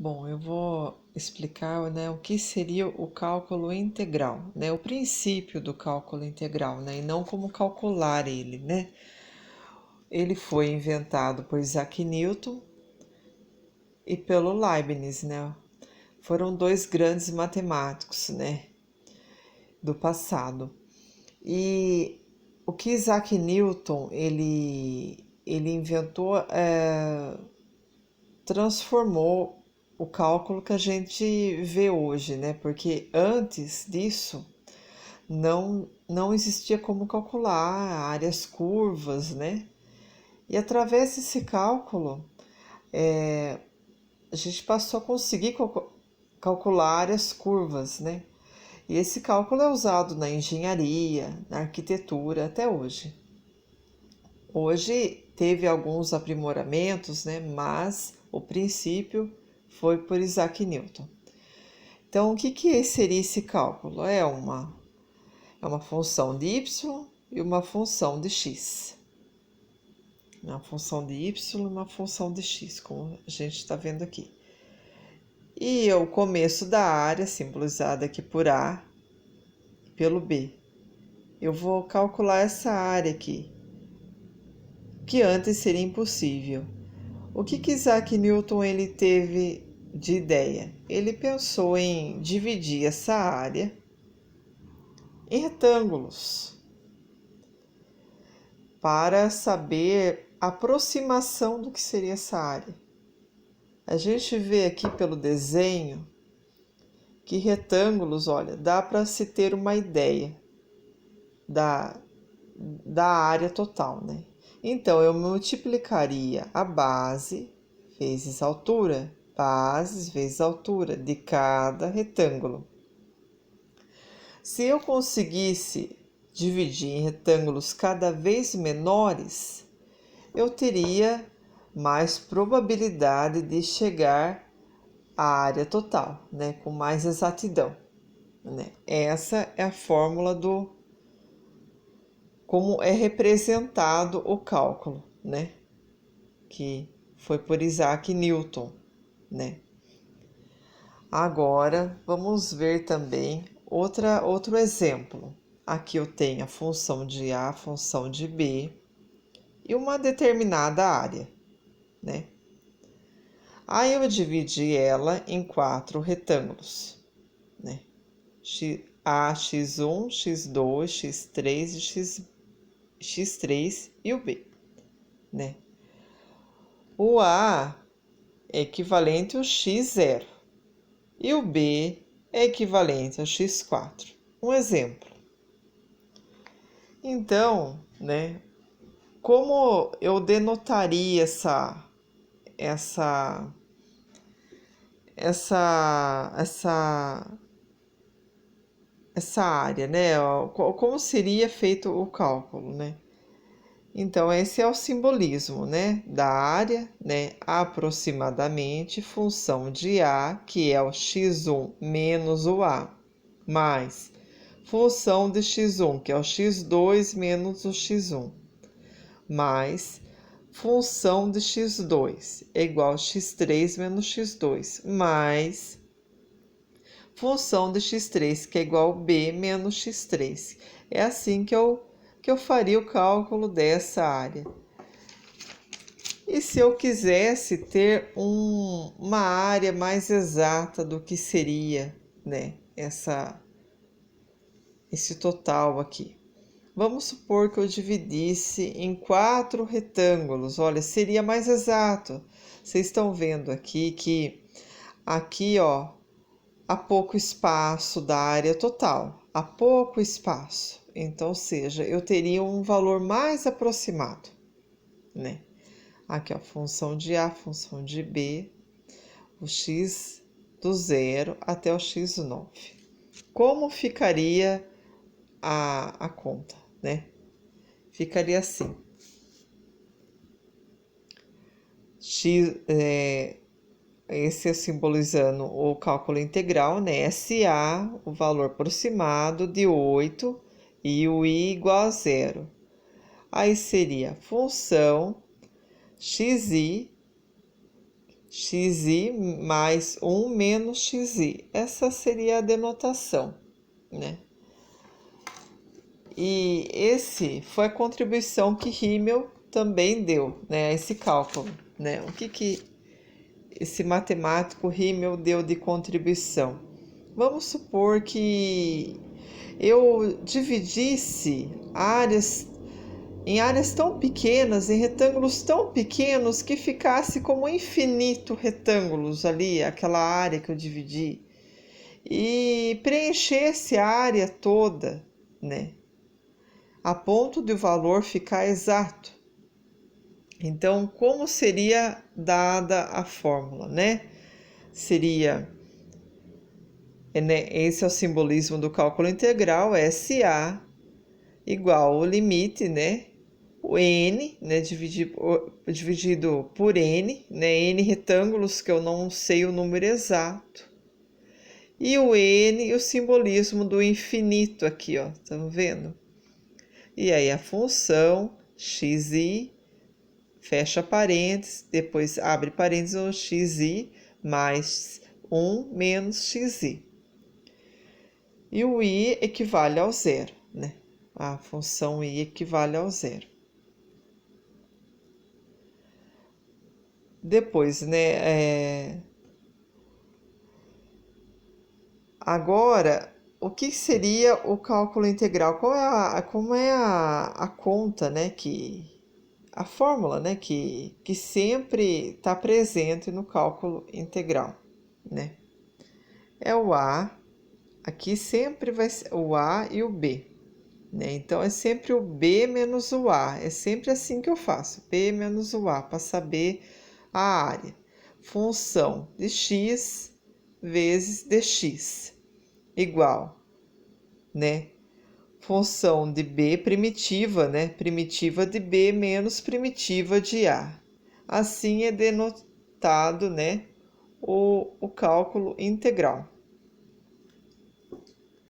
Bom, eu vou explicar, né, o que seria o cálculo integral, né, o princípio do cálculo integral, né, e não como calcular ele, né. Ele foi inventado por Isaac Newton e pelo Leibniz, né. Foram dois grandes matemáticos, né, do passado. E o que Isaac Newton ele inventou transformou o cálculo que a gente vê hoje, né? Porque antes disso não existia como calcular áreas curvas, né? E através desse cálculo a gente passou a conseguir calcular áreas curvas, né? E esse cálculo é usado na engenharia, na arquitetura até hoje. Hoje teve alguns aprimoramentos, né? Mas o princípio foi por Isaac Newton. Então, o que seria esse cálculo? É uma função de y e uma função de x. Uma função de y e uma função de x, como a gente está vendo aqui. E o começo da área, simbolizada aqui por A, pelo B. Eu vou calcular essa área aqui, que antes seria impossível. O que Isaac Newton ele teve de ideia? Ele pensou em dividir essa área em retângulos para saber a aproximação do que seria essa área. A gente vê aqui pelo desenho que retângulos, olha, dá para se ter uma ideia da área total, né? Então, eu multiplicaria a base vezes a altura, bases vezes a altura de cada retângulo. Se eu conseguisse dividir em retângulos cada vez menores, eu teria mais probabilidade de chegar à área total, né, com mais exatidão, né? Essa é a fórmula do como é representado o cálculo, né, que foi por Isaac Newton, né? Agora vamos ver também outro exemplo. Aqui eu tenho a função de A, a função de B e uma determinada área, né? Aí eu dividi ela em 4 retângulos, né? A, x1, x2, x3 e x3 e o B, né? O A é equivalente ao x0 e o B é equivalente ao x4. Um exemplo. Então, né, como eu denotaria essa essa área, né? Como seria feito o cálculo, né? Então, esse é o simbolismo, né, da área, né, aproximadamente função de A, que é o x1 menos o A, mais função de x1, que é o x2 menos o x1, mais função de x2 é igual a x3 menos x2, mais função de x3, que é igual a b menos x3. É assim que eu faria o cálculo dessa área. E se eu quisesse ter uma área mais exata do que seria, né, esse total aqui. Vamos supor que eu dividisse em 4 retângulos. Olha, seria mais exato. Vocês estão vendo aqui que aqui, ó, há pouco espaço da área total. Há pouco espaço. Então, ou seja, eu teria um valor mais aproximado, né? Aqui, ó, função de A, função de B, o x do 0 até o x9. Como ficaria a conta, né? Ficaria assim. Esse é simbolizando o cálculo integral, né? SA, o valor aproximado de 8 e o i igual a 0. Aí seria função xi xi mais 1 menos xi. Essa seria a denotação, né? E esse foi a contribuição que Riemel também deu, né, a esse cálculo, né? O que esse matemático Riemel deu de contribuição? Vamos supor que eu dividisse em áreas tão pequenas, em retângulos tão pequenos, que ficasse como infinito retângulos ali, aquela área que eu dividi, e preenchesse a área toda, né? A ponto de o valor ficar exato. Então, como seria dada a fórmula, né? Seria, né, esse é o simbolismo do cálculo integral, SA igual ao limite, né? O n, né, dividido por n, né, n retângulos que eu não sei o número exato. E o n, o simbolismo do infinito aqui, ó, estão vendo? E aí a função xi, fecha parênteses, depois abre parênteses o xi mais 1 menos xi. E o i equivale ao zero, né? A função i equivale ao zero. Depois, né, agora, o que seria o cálculo integral? Como é a conta, né, a fórmula, né, que sempre está presente no cálculo integral, né? É o A, aqui sempre vai ser o A e o B, né? Então, é sempre o B menos o A, é sempre assim que eu faço, B menos o A, para saber a área. Função de x vezes dx, igual, né? Função de B primitiva, né? Primitiva de B menos primitiva de A. Assim é denotado, né, o cálculo integral.